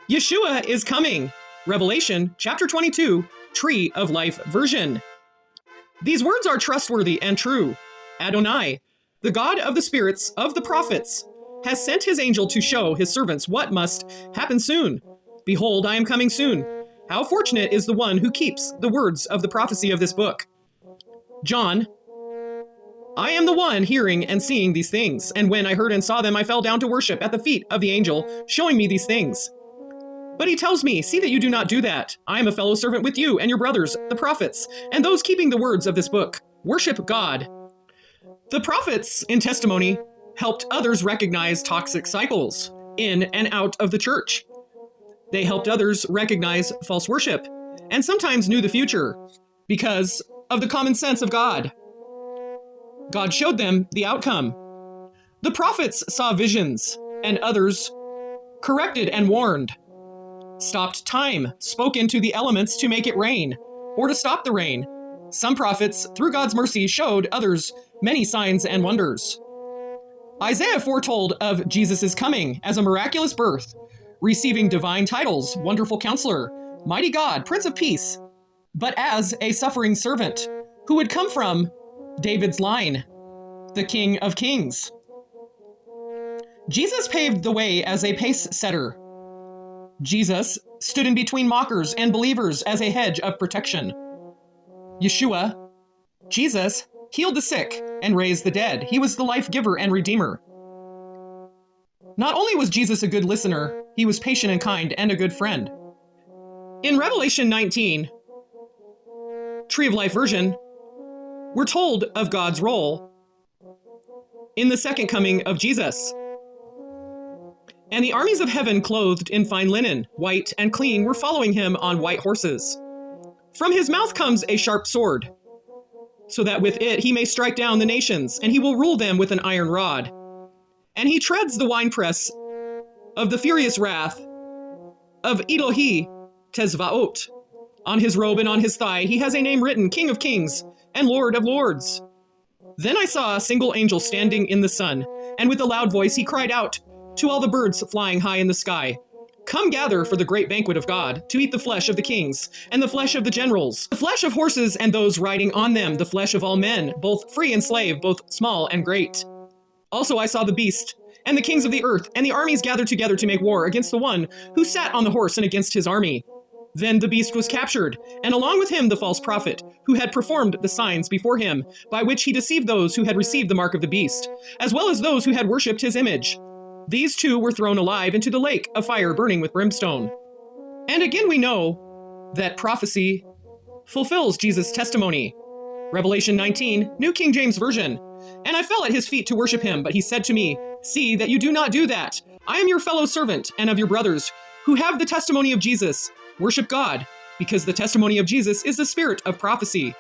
Yeshua is coming. Revelation chapter 22, Tree of Life version. These words are trustworthy and true. Adonai, the God of the spirits of the prophets, has sent his angel to show his servants what must happen soon. Behold, I am coming soon. How fortunate is the one who keeps the words of the prophecy of this book. John, I am the one hearing and seeing these things, and when I heard and saw them, I fell down to worship at the feet of the angel showing me these things. But he tells me, see that you do not do that. I am a fellow servant with you and your brothers, the prophets, and those keeping the words of this book. Worship God. The prophets, in testimony, helped others recognize toxic cycles in and out of the church. They helped others recognize false worship, and sometimes knew the future because of the common sense of God. God showed them the outcome. The prophets saw visions, and others corrected and warned. Stopped time, spoke into the elements to make it rain, or to stop the rain. Some prophets, through God's mercy, showed others many signs and wonders. Isaiah foretold of Jesus' coming as a miraculous birth, receiving divine titles, Wonderful Counselor, Mighty God, Prince of Peace, but as a suffering servant who would come from David's line, the King of Kings. Jesus paved the way as a pace setter. Jesus stood in between mockers and believers as a hedge of protection. Yeshua, Jesus, healed the sick and raised the dead. He was the life giver and redeemer. Not only was Jesus a good listener, he was patient and kind and a good friend. In Revelation 19, Tree of Life version, we're told of God's role in the second coming of Jesus. And the armies of heaven, clothed in fine linen, white and clean, were following him on white horses. From his mouth comes a sharp sword, so that with it he may strike down the nations, and he will rule them with an iron rod. And he treads the winepress of the furious wrath of Elohi Tezvaot. On his robe and on his thigh he has a name written, King of Kings and Lord of Lords. Then I saw a single angel standing in the sun, and with a loud voice he cried out to all the birds flying high in the sky, come gather for the great banquet of God, to eat the flesh of the kings, and the flesh of the generals, the flesh of horses and those riding on them, the flesh of all men, both free and slave, both small and great. Also I saw the beast, and the kings of the earth, and the armies gathered together to make war against the one who sat on the horse and against his army. Then the beast was captured, and along with him the false prophet, who had performed the signs before him, by which he deceived those who had received the mark of the beast, as well as those who had worshipped his image. These two were thrown alive into the lake of fire burning with brimstone. And again we know that prophecy fulfills Jesus' testimony. Revelation 19, New King James Version. And I fell at his feet to worship him, but he said to me, see that you do not do that. I am your fellow servant and of your brothers, who have the testimony of Jesus. Worship God, because the testimony of Jesus is the spirit of prophecy.